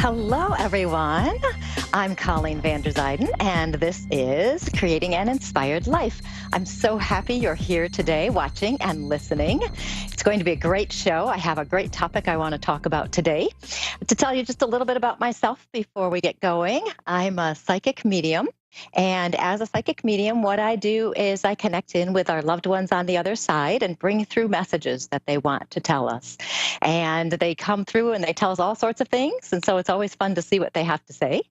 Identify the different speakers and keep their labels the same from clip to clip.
Speaker 1: Hello, everyone. I'm Colleen Vanderzyden, and this is Creating an Inspired Life. I'm so happy you're here today watching and listening. It's going to be a great show. I have a great topic I want to talk about today. To tell you just a little bit about myself before we get going, I'm a psychic medium. And as a psychic medium, what I do is I connect in with our loved ones on the other side and bring through messages that they want to tell us. And they come through and they tell us all sorts of things. And so it's always fun to see what they have to say.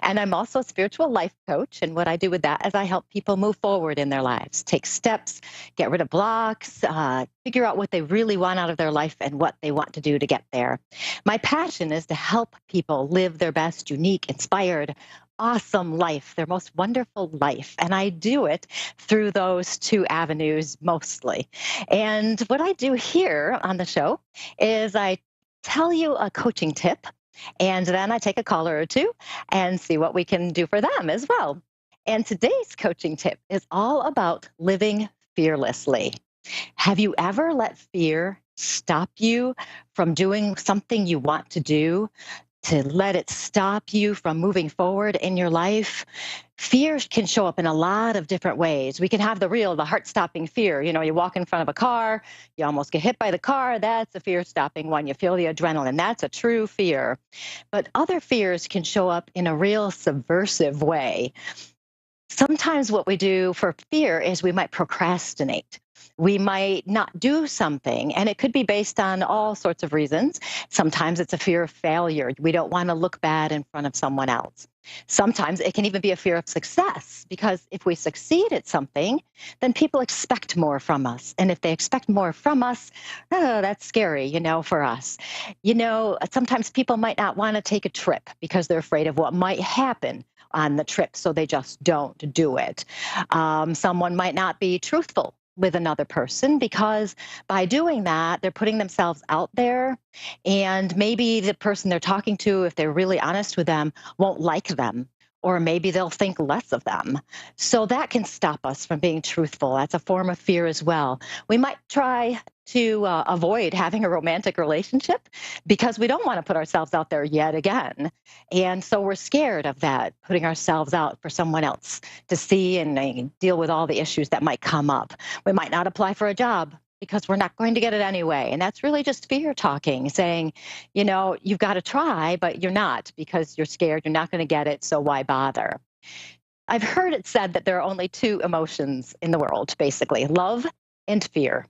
Speaker 1: And I'm also a spiritual life coach. And what I do with that is I help people move forward in their lives, take steps, get rid of blocks, figure out what they really want out of their life and what they want to do to get there. My passion is to help people live their best, unique, inspired, awesome life, their most wonderful life. And I do it through those two avenues mostly. And what I do here on the show is I tell you a coaching tip, and then I take a caller or two and see what we can do for them as well. And today's coaching tip is all about living fearlessly. Have you ever let fear stop you from doing something you want to do? To let it stop you from moving forward in your life? Fear can show up in a lot of different ways. We can have the heart-stopping fear. You know, you walk in front of a car, you almost get hit by the car. That's a fear-stopping one. You feel the adrenaline. That's a true fear. But other fears can show up in a real subversive way. Sometimes what we do for fear is we might procrastinate. We might not do something, and it could be based on all sorts of reasons. Sometimes it's a fear of failure. We don't want to look bad in front of someone else. Sometimes it can even be a fear of success, because if we succeed at something, then people expect more from us. And if they expect more from us, that's scary, for us. Sometimes people might not want to take a trip because they're afraid of what might happen on the trip, so they just don't do it. Someone might not be truthful with another person because by doing that, they're putting themselves out there, and maybe the person they're talking to, if they're really honest with them, won't like them, or maybe they'll think less of them. So that can stop us from being truthful. That's a form of fear as well. We might try to avoid having a romantic relationship because we don't want to put ourselves out there yet again. And so we're scared of that, putting ourselves out for someone else to see and deal with all the issues that might come up. We might not apply for a job because we're not going to get it anyway. And that's really just fear talking, saying, you've got to try, but you're not because you're scared. You're not going to get it. So why bother? I've heard it said that there are only two emotions in the world, basically, love and fear.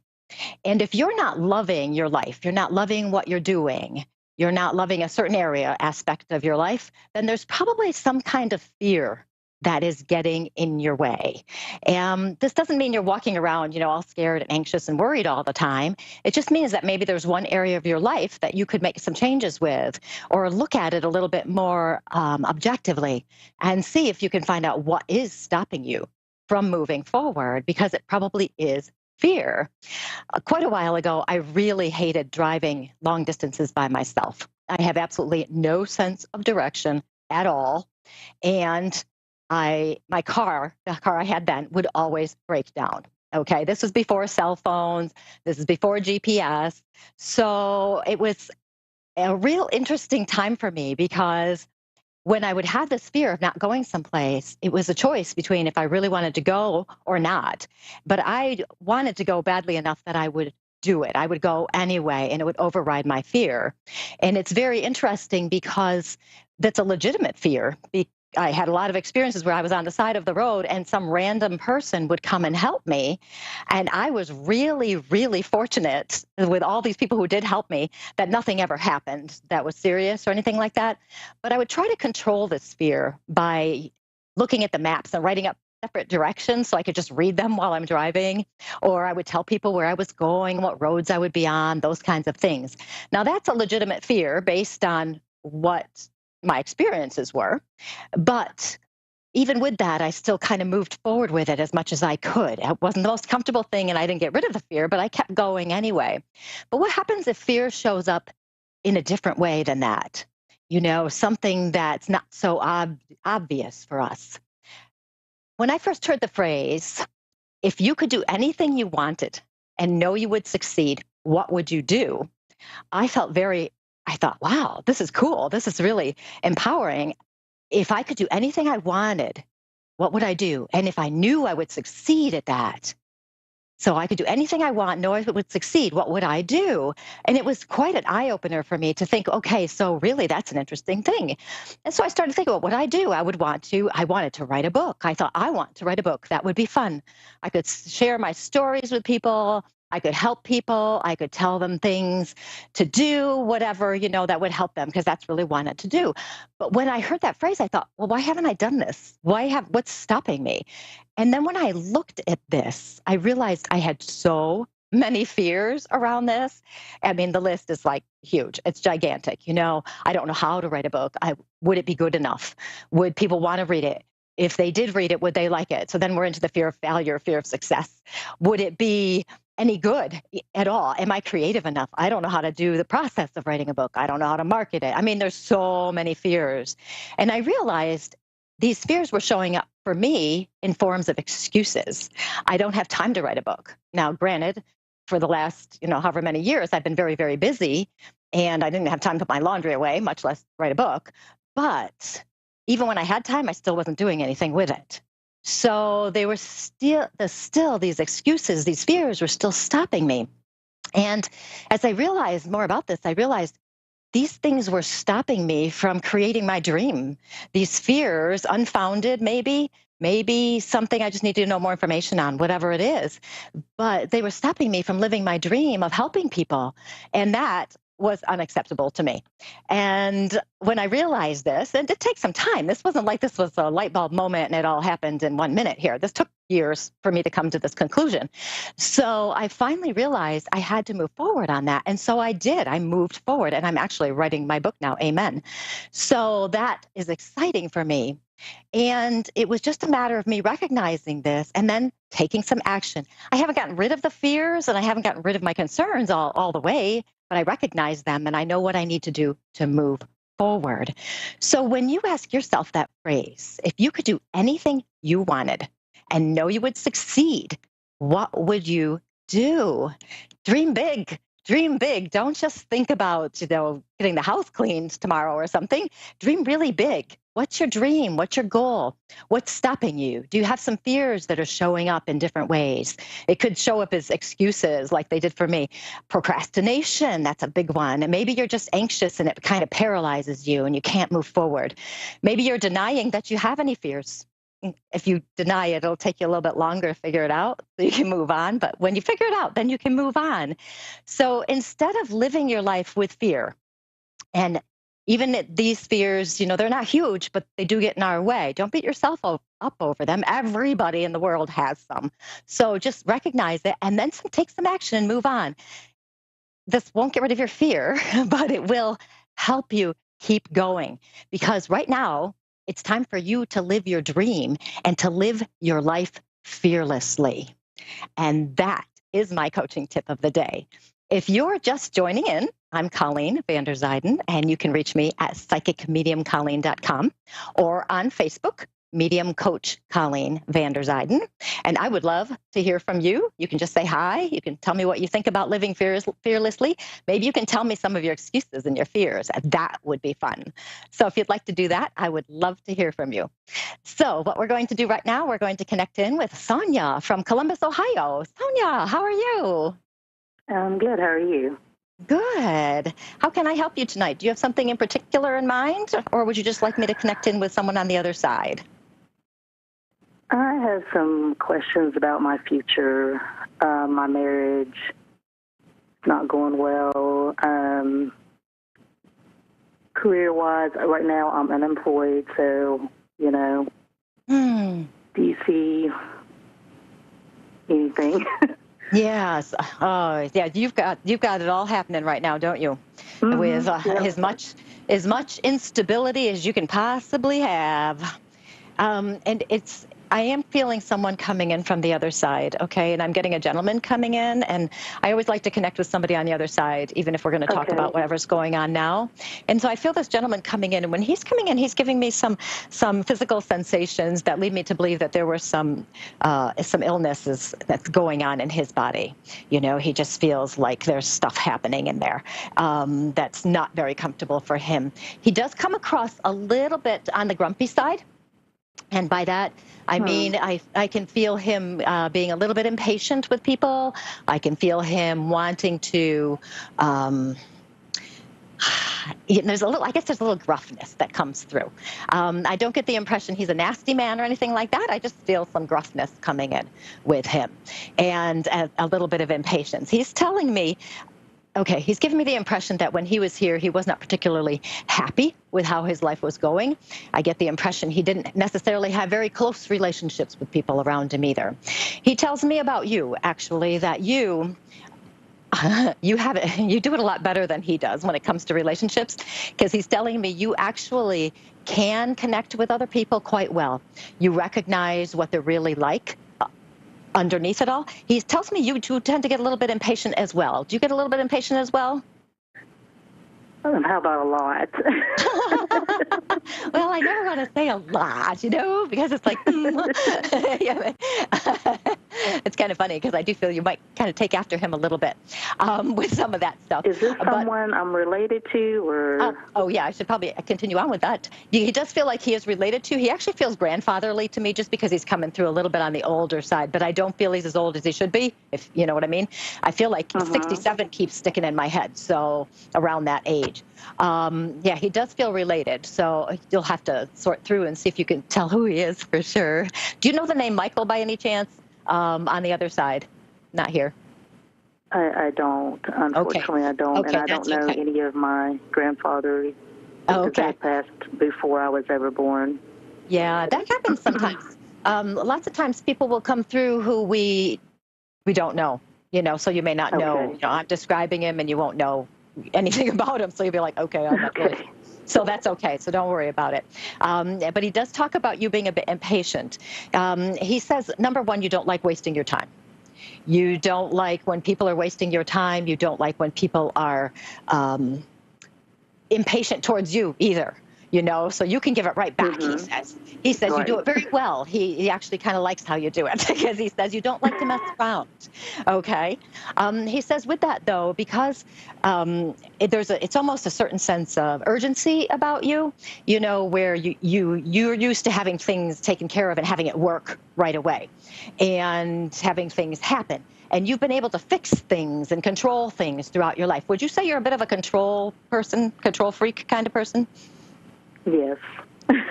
Speaker 1: And if you're not loving your life, you're not loving what you're doing, you're not loving a certain aspect of your life, then there's probably some kind of fear that is getting in your way. This doesn't mean you're walking around, all scared and anxious and worried all the time. It just means that maybe there's one area of your life that you could make some changes with, or look at it a little bit more objectively and see if you can find out what is stopping you from moving forward, because it probably is fear. Quite a while ago, I really hated driving long distances by myself. I have absolutely no sense of direction at all. And the car I had then, would always break down. Okay, this was before cell phones. This is before GPS. So it was a real interesting time for me, because when I would have this fear of not going someplace, it was a choice between if I really wanted to go or not. But I wanted to go badly enough that I would do it. I would go anyway, and it would override my fear. And it's very interesting because that's a legitimate fear. I had a lot of experiences where I was on the side of the road and some random person would come and help me. And I was really, really fortunate with all these people who did help me that nothing ever happened that was serious or anything like that. But I would try to control this fear by looking at the maps and writing up separate directions so I could just read them while I'm driving. Or I would tell people where I was going, what roads I would be on, those kinds of things. Now, that's a legitimate fear based on what my experiences were. But even with that, I still kind of moved forward with it as much as I could. It wasn't the most comfortable thing, and I didn't get rid of the fear, but I kept going anyway. But what happens if fear shows up in a different way than that? Something that's not so obvious for us. When I first heard the phrase, if you could do anything you wanted and know you would succeed, what would you do? I felt very I thought, wow, this is cool. This is really empowering. If I could do anything I wanted, what would I do? And if I knew I would succeed at that, so I could do anything I want, know if it would succeed, what would I do? And it was quite an eye opener for me to think, okay, so really that's an interesting thing. And so I started thinking, what would I do? I wanted to write a book. I thought, I want to write a book. That would be fun. I could share my stories with people. I could help people. I could tell them things to do, whatever, that would help them, because that's really what I wanted to do. But when I heard that phrase, I thought, well, why haven't I done this? What's stopping me? And then when I looked at this, I realized I had so many fears around this. I mean, the list is like huge. It's gigantic. I don't know how to write a book. Would it be good enough? Would people want to read it? If they did read it, would they like it? So then we're into the fear of failure, fear of success. Would it be any good at all? Am I creative enough? I don't know how to do the process of writing a book. I don't know how to market it. I mean, there's so many fears. And I realized these fears were showing up for me in forms of excuses. I don't have time to write a book. Now, granted, for the last, however many years, I've been very, very busy, and I didn't have time to put my laundry away, much less write a book. But even when I had time, I still wasn't doing anything with it. So they were still these excuses, these fears were still stopping me. And as I realized more about this, I realized these things were stopping me from creating my dream. These fears, unfounded, maybe something I just need to know more information on, whatever it is. But they were stopping me from living my dream of helping people. And that was unacceptable to me. And when I realized this, and it takes some time, this wasn't like this was a light bulb moment and it all happened in 1 minute here. This took years for me to come to this conclusion. So I finally realized I had to move forward on that. And so I did. I moved forward, and I'm actually writing my book now. Amen. So that is exciting for me. And it was just a matter of me recognizing this and then taking some action. I haven't gotten rid of the fears and I haven't gotten rid of my concerns all the way, but I recognize them and I know what I need to do to move forward. So when you ask yourself that phrase, if you could do anything you wanted and know you would succeed, what would you do? Dream big. Dream big. Don't just think about, getting the house cleaned tomorrow or something. Dream really big. What's your dream? What's your goal? What's stopping you? Do you have some fears that are showing up in different ways? It could show up as excuses like they did for me. Procrastination, that's a big one. And maybe you're just anxious and it kind of paralyzes you and you can't move forward. Maybe you're denying that you have any fears. If you deny it, it'll take you a little bit longer to figure it out so you can move on. But when you figure it out, then you can move on. So instead of living your life with fear, and even these fears, they're not huge, but they do get in our way. Don't beat yourself up over them. Everybody in the world has some. So just recognize it and then take some action and move on. This won't get rid of your fear, but it will help you keep going. Because right now, it's time for you to live your dream and to live your life fearlessly. And that is my coaching tip of the day. If you're just joining in, I'm Colleen Vanderzyden, and you can reach me at psychicmediumcolleen.com or on Facebook, Medium Coach Colleen Vanderzyden. And I would love to hear from you. You can just say hi. You can tell me what you think about living fearlessly. Maybe you can tell me some of your excuses and your fears. That would be fun. So if you'd like to do that, I would love to hear from you. So what we're going to do right now, we're going to connect in with Sonia from Columbus, Ohio. Sonia, how are you?
Speaker 2: I'm good. How are you?
Speaker 1: Good. How can I help you tonight? Do you have something in particular in mind, or would you just like me to connect in with someone on the other side?
Speaker 2: I have some questions about my future, my marriage, not going well. Career-wise, right now I'm unemployed, so, do you see anything?
Speaker 1: Yes. Oh, yeah. You've got it all happening right now, don't you?
Speaker 2: Mm-hmm.
Speaker 1: With as much instability as you can possibly have. And it's I am feeling someone coming in from the other side, okay? And I'm getting a gentleman coming in, and I always like to connect with somebody on the other side, even if we're going to talk about whatever's going on now. And so I feel this gentleman coming in, and when he's coming in, he's giving me some physical sensations that lead me to believe that there were some illnesses that's going on in his body. You know, he just feels like there's stuff happening in there that's not very comfortable for him. He does come across a little bit on the grumpy side. And by that, I mean, I can feel him being a little bit impatient with people. I can feel him wanting to, there's a little gruffness that comes through. I don't get the impression he's a nasty man or anything like that. I just feel some gruffness coming in with him and a little bit of impatience. He's telling me, okay, he's given me the impression that when he was here, he was not particularly happy with how his life was going. I get the impression he didn't necessarily have very close relationships with people around him either. He tells me about you, actually, that you do it a lot better than he does when it comes to relationships, because he's telling me you actually can connect with other people quite well. You recognize what they're really like. Underneath it all, he tells me you tend to get a little bit impatient as well. Do you get a little bit impatient as well?
Speaker 2: How about a lot?
Speaker 1: Well, I never want to say a lot, because it's like, it's kind of funny because I do feel you might kind of take after him a little bit with some of that stuff.
Speaker 2: Is this someone I'm related to, or?
Speaker 1: Oh, yeah, I should probably continue on with that. He does feel like he is related to. He actually feels grandfatherly to me just because he's coming through a little bit on the older side, but I don't feel he's as old as he should be, if you know what I mean. I feel like 67 keeps sticking in my head, so around that age. Yeah, he does feel related, so you'll have to sort through and see if you can tell who he is for sure. Do you know the name Michael by any chance on the other side? Not here.
Speaker 2: I don't. Unfortunately, I don't.
Speaker 1: Okay,
Speaker 2: and I don't know any of my grandfathers. They passed before I was ever born.
Speaker 1: Yeah, that happens sometimes. Lots of times people will come through who we don't know, so you may not know. I'm describing him and you won't know anything about him, so you'll be like, okay, I'm not really. So that's okay, so don't worry about it. But he does talk about you being a bit impatient. He says, number one, you don't like wasting your time. You don't like when people are wasting your time. You don't like when people are impatient towards you either. So you can give it right back, he says you do it very well. He actually kind of likes how you do it because he says you don't like to mess around. Okay. He says with that though, because it's almost a certain sense of urgency about you, where you're used to having things taken care of and having it work right away and having things happen. And you've been able to fix things and control things throughout your life. Would you say you're a bit of a control freak kind of person?
Speaker 2: Yes.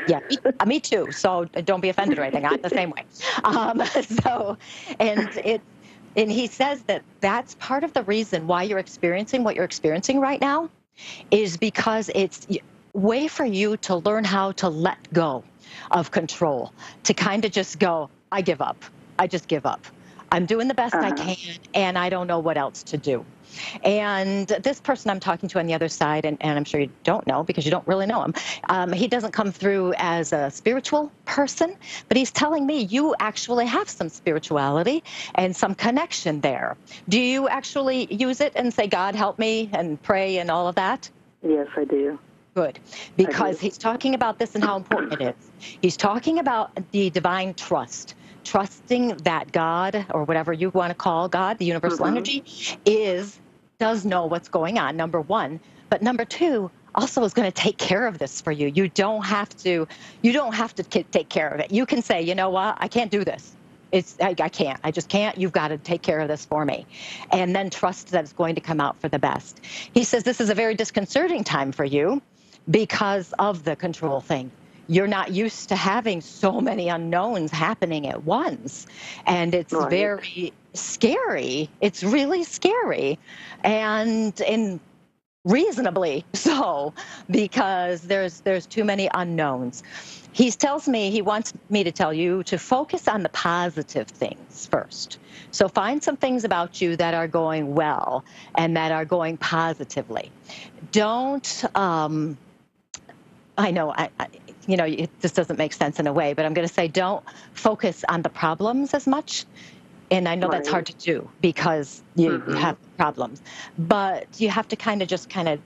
Speaker 1: Yeah, me too. So don't be offended or anything. I'm the same way. And he says that that's part of the reason why you're experiencing what you're experiencing right now is because it's a way for you to learn how to let go of control, to kind of just go, I give up. I just give up. I'm doing the best I can, and I don't know what else to do. And this person I'm talking to on the other side, and I'm sure you don't know because you don't really know him, he doesn't come through as a spiritual person, but he's telling me you actually have some spirituality and some connection there. Do you actually use it and say, God, help me, and pray and all of that?
Speaker 2: Yes, I do.
Speaker 1: Good, because he's talking about this and how important it is. He's talking about the divine trusting that God, or whatever you want to call God, the universal energy, does know what's going on, number one. But number two, also is going to take care of this for you. You don't have to take care of it. You can say, you know what, I can't do this. I can't. I just can't. You've got to take care of this for me. And then trust that it's going to come out for the best. He says this is a very disconcerting time for you because of the control thing. You're not used to having so many unknowns happening at once. And it's very scary. It's really scary. And reasonably so, because there's too many unknowns. He tells me, he wants me to tell you to focus on the positive things first. So find some things about you that are going well and that are going positively. Don't, this doesn't make sense in a way, but I'm going to say don't focus on the problems as much. And I know that's hard to do because you have problems, but you have to kind of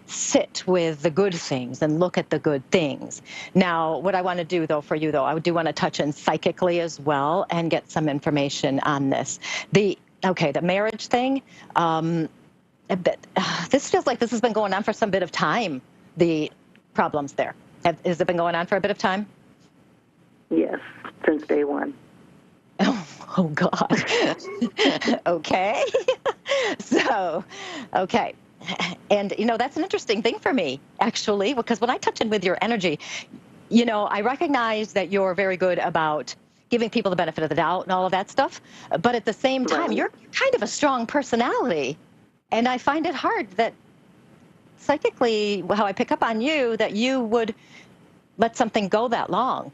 Speaker 1: sit with the good things and look at the good things. Now, what I want to do, though, for you, though, I do want to touch in psychically as well and get some information on this. The marriage thing, this feels like this has been going on for some bit of time, the problems there. Has it been going on for a bit of time?
Speaker 2: Yes, since day one.
Speaker 1: Oh God. Okay. So, okay. And, that's an interesting thing for me, actually, because when I touch in with your energy, I recognize that you're very good about giving people the benefit of the doubt and all of that stuff. But at the same time, you're kind of a strong personality. And I find it hard that psychically, how I pick up on you, that you would let something go that long.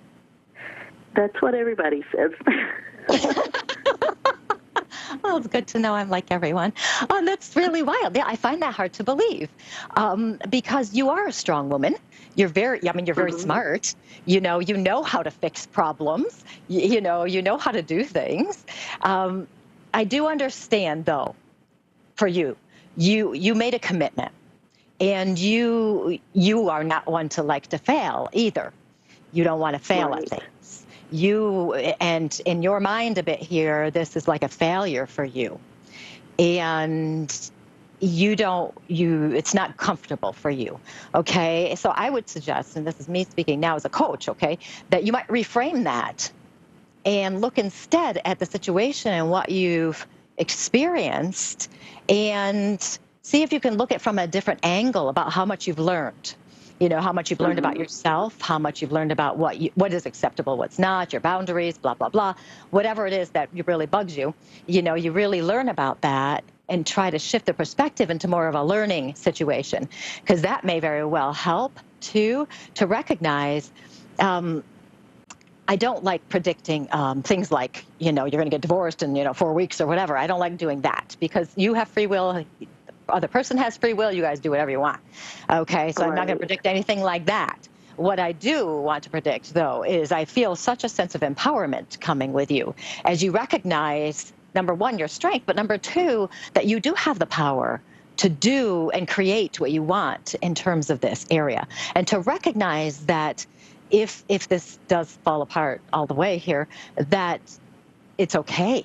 Speaker 2: That's what everybody says.
Speaker 1: Well, it's good to know I'm like everyone. That's really wild. Yeah, I find that hard to believe because you are a strong woman. You're very smart. You know how to fix problems. You know how to do things. I do understand, though, for you made a commitment, and you are not one to like to fail either. You don't want to fail at things. And in your mind a bit here, this is like a failure for you. And it's not comfortable for you. Okay. So I would suggest, and this is me speaking now as a coach, okay, that you might reframe that and look instead at the situation and what you've experienced and see if you can look at it from a different angle about how much you've learned. How much you've learned about yourself, how much you've learned about what is acceptable, what's not, your boundaries, blah, blah, blah. Whatever it is that really bugs you, you really learn about that and try to shift the perspective into more of a learning situation, because that may very well help, too, to recognize I don't like predicting things like, you're going to get divorced in, 4 weeks or whatever. I don't like doing that because you have free will. Other person has free will. You guys do whatever you want. Okay, so I'm not going to predict anything like that. What I do want to predict, though, is I feel such a sense of empowerment coming with you as you recognize, number one, your strength, but number two, that you do have the power to do and create what you want in terms of this area, and to recognize that if this does fall apart all the way here, that it's okay.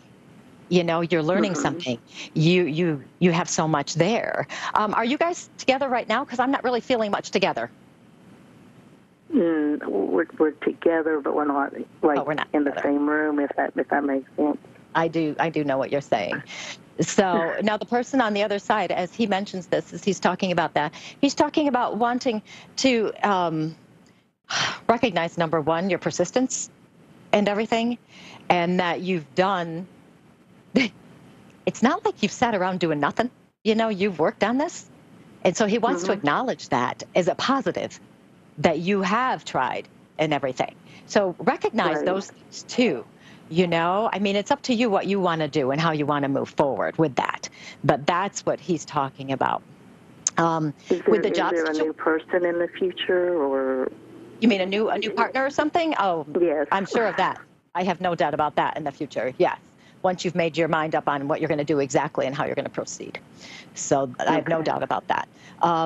Speaker 1: You're learning something. You have so much there. Are you guys together right now? Because I'm not really feeling much together.
Speaker 2: We're together, but we're not
Speaker 1: we're not
Speaker 2: in
Speaker 1: together.
Speaker 2: The same room. If that makes sense.
Speaker 1: I do know what you're saying. So now the person on the other side, as he mentions this, as he's talking about that, he's talking about wanting to recognize, number one, your persistence and everything, and that you've done. It's not like you've sat around doing nothing. You've worked on this. And so he wants to acknowledge that as a positive, that you have tried and everything. So recognize those things too. It's up to you what you want to do and how you want to move forward with that. But that's what he's talking about. With the job
Speaker 2: is there a new person in the future, or?
Speaker 1: You mean a new partner or something? Oh,
Speaker 2: yes. I'm
Speaker 1: sure of that. I have no doubt about that in the future. Yes. Once you've made your mind up on what you're going to do exactly and how you're going to proceed. So I have no doubt about that. I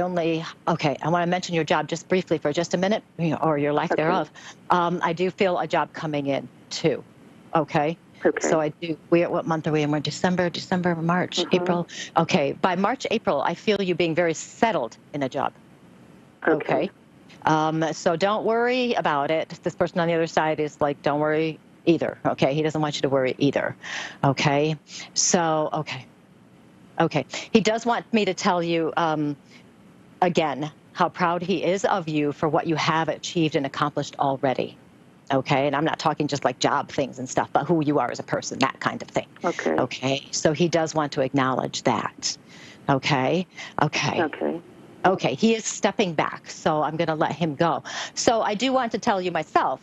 Speaker 1: want to mention your job just briefly for just a minute, or your lack thereof. I do feel a job coming in too. Okay. So I do. What month are we in? We're December, March, April. Okay. By March, April, I feel you being very settled in a job. Okay. So don't worry about it. This person on the other side is like, don't worry either. Okay. He doesn't want you to worry either. Okay. So, okay. He does want me to tell you, again, how proud he is of you for what you have achieved and accomplished already. Okay. And I'm not talking just like job things and stuff, but who you are as a person, that kind of thing. Okay. So he does want to acknowledge that. Okay. He is stepping back, so I'm going to let him go. So I do want to tell you myself,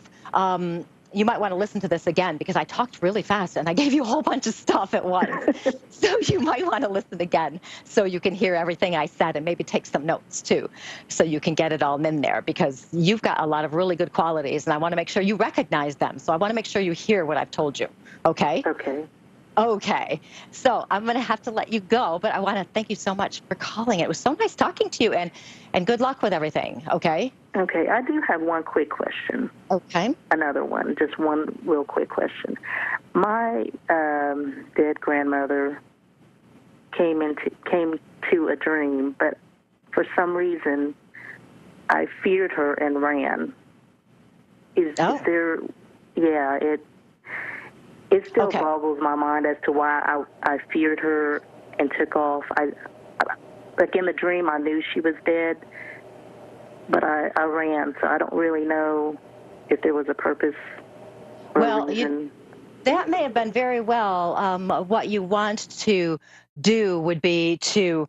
Speaker 1: you might want to listen to this again because I talked really fast and I gave you a whole bunch of stuff at once. So you might want to listen again so you can hear everything I said and maybe take some notes too so you can get it all in there because you've got a lot of really good qualities and I want to make sure you recognize them. So I want to make sure you hear what I've told you. Okay?
Speaker 2: Okay.
Speaker 1: Okay. So I'm going to have to let you go, but I want to thank you so much for calling. It was so nice talking to you and good luck with everything. Okay?
Speaker 2: Okay. I do have one quick question.
Speaker 1: Okay.
Speaker 2: Another one, just one real quick question. My dead grandmother came to a dream, but for some reason I feared her and ran. Is there? Yeah, it still boggles my mind as to why I feared her and took off. Like in the dream, I knew she was dead, but I ran, so I don't really know if there was a purpose or reason.
Speaker 1: That may have been very well what you want to do would be to,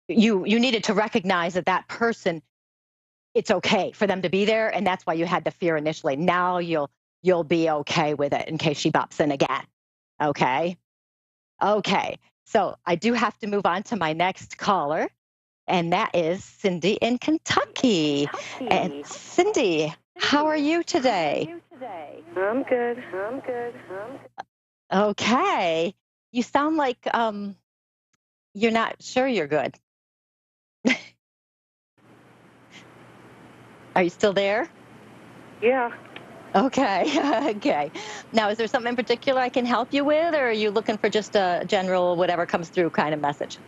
Speaker 1: you needed to recognize that person, it's okay for them to be there, and that's why you had the fear initially. Now you'll be okay with it in case she bops in again. Okay? Okay. So I do have to move on to my next caller, and that is Cindy in Kentucky. And Cindy, how are you today?
Speaker 3: I'm good.
Speaker 1: Okay. You sound like you're not sure you're good. Are you still there?
Speaker 3: Yeah.
Speaker 1: Okay. Okay. Now, is there something in particular I can help you with, or are you looking for just a general whatever comes through kind of message?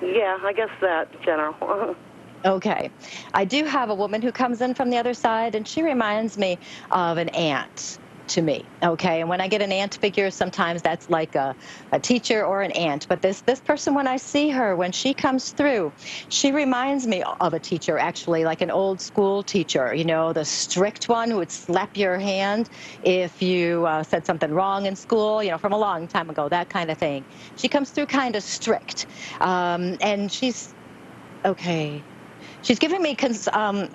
Speaker 3: Yeah, I guess that general.
Speaker 1: Okay. I do have a woman who comes in from the other side, and she reminds me of an aunt to me. Okay. And when I get an aunt figure, sometimes that's like a teacher or an aunt. But this person, when I see her, when she comes through, she reminds me of a teacher, actually, like an old school teacher, you know, the strict one who would slap your hand if you said something wrong in school, you know, from a long time ago, that kind of thing. She comes through kind of strict. And she's, okay. She's giving me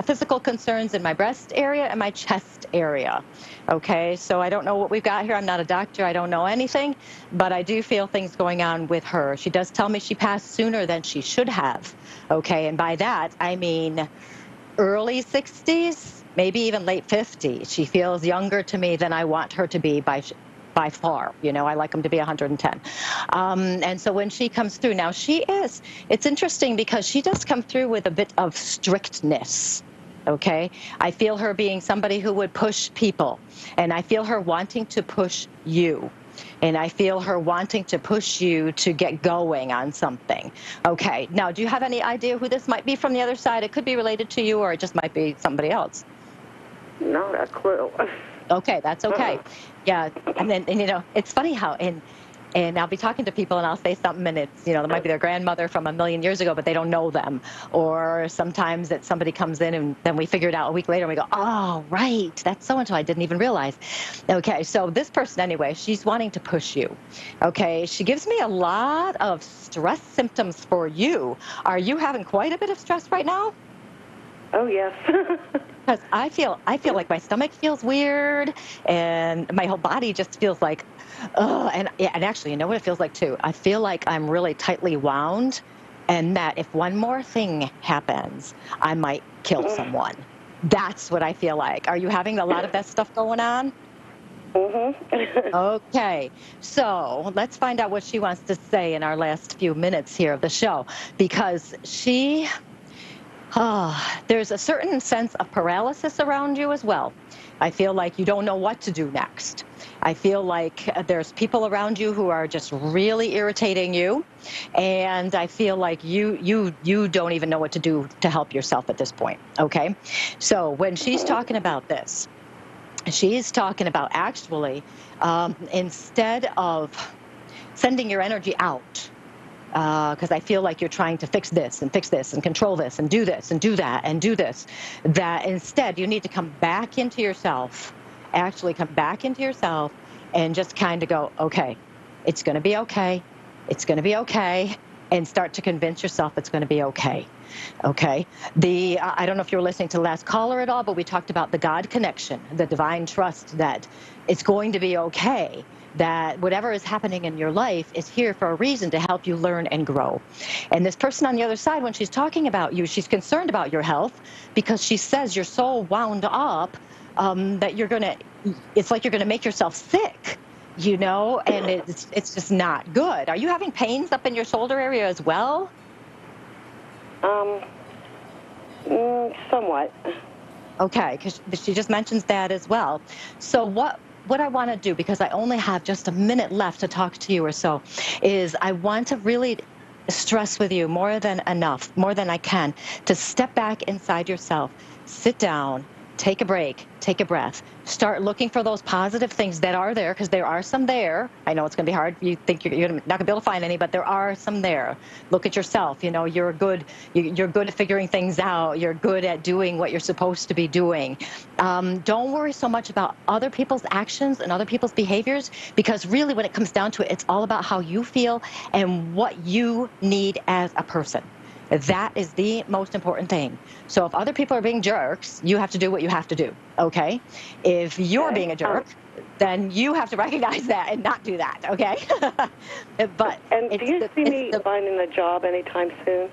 Speaker 1: physical concerns in my breast area and my chest area. Okay, so I don't know what we've got here. I'm not a doctor. I don't know anything, but I do feel things going on with her. She does tell me she passed sooner than she should have. Okay, and by that, I mean early 60s, maybe even late 50s. She feels younger to me than I want her to be by far. You know, I like them to be 110. And so when she comes through, now it's interesting because she does come through with a bit of strictness. Okay. I feel her being somebody who would push people, and I feel her wanting to push you. And I feel her wanting to push you to get going on something. Okay. Now, do you have any idea who this might be from the other side? It could be related to you, or it just might be somebody else.
Speaker 3: Not a clue.
Speaker 1: Okay, that's okay. Yeah, and you know, it's funny how and I'll be talking to people and I'll say something and it's, you know, it might be their grandmother from a million years ago, but they don't know them. Or sometimes that somebody comes in and then we figure it out a week later and we go, oh, right, that's so-and-so, I didn't even realize. Okay, so this person anyway, she's wanting to push you. Okay, she gives me a lot of stress symptoms for you. Are you having quite a bit of stress right now?
Speaker 3: Oh, yes.
Speaker 1: Because I feel like my stomach feels weird, and my whole body just feels like, and actually, you know what it feels like too? I feel like I'm really tightly wound, and that if one more thing happens, I might kill someone. That's what I feel like. Are you having a lot of that stuff going on?
Speaker 3: Mm-hmm.
Speaker 1: Okay, so let's find out what she wants to say in our last few minutes here of the show, because there's a certain sense of paralysis around you as well. I feel like you don't know what to do next. I feel like there's people around you who are just really irritating you, and I feel like you don't even know what to do to help yourself at this point, okay? So when she's talking about this, she's talking about actually, instead of sending your energy out, because I feel like you're trying to fix this and control this and do this and do that and do this, that instead you need to come back into yourself, actually come back into yourself and just kind of go, okay, it's going to be okay. It's going to be okay. and start to convince yourself it's going to be okay. Okay. I don't know if you were listening to the last caller at all, but we talked about the God connection, the divine trust that it's going to be okay, that whatever is happening in your life is here for a reason to help you learn and grow. And this person on the other side, when she's talking about you, she's concerned about your health because she says you're so wound up that it's like you're going to make yourself sick. And it's just not good. Are you having pains up in your shoulder area as well?
Speaker 3: Somewhat.
Speaker 1: Okay, because she just mentions that as well. So what I want to do, because I only have just a minute left to talk to you or so, is I want to really stress with you more than I can, to step back inside yourself, sit down, take a break, take a breath, start looking for those positive things that are there, because there are some there. I know it's going to be hard. You think you're not going to be able to find any, but there are some there. Look at yourself. You're good at figuring things out. You're good at doing what you're supposed to be doing. Don't worry so much about other people's actions and other people's behaviors, because really when it comes down to it, it's all about how you feel and what you need as a person. That is the most important thing. So if other people are being jerks, you have to do what you have to do, okay? If you're being a jerk, then you have to recognize that and not do that, okay? But
Speaker 3: do you see me finding a job anytime soon?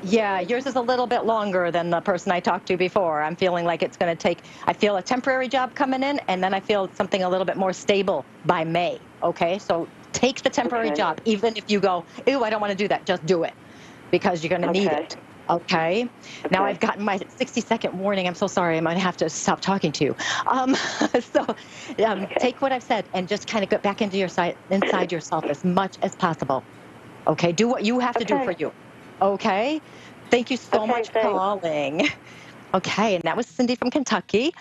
Speaker 1: Yeah, yours is a little bit longer than the person I talked to before. I'm feeling like it's going to I feel a temporary job coming in, and then I feel something a little bit more stable by May, okay? So take the temporary job, even if you go, ew, I don't want to do that, just do it, because you're going to need it, okay? Now I've gotten my 60-second warning. I'm so sorry. I might have to stop talking to you. Take what I've said and just kind of get back into inside yourself as much as possible, okay? Do what you have to do for you. Okay. Thank you so much for calling. Okay. And that was Cindy from Kentucky.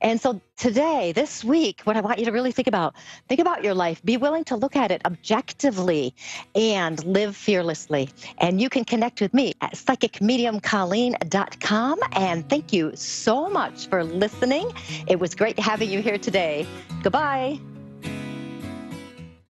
Speaker 1: And so this week, what I want you to really think about your life. Be willing to look at it objectively and live fearlessly. And you can connect with me at psychicmediumcolleen.com. And thank you so much for listening. It was great having you here today. Goodbye.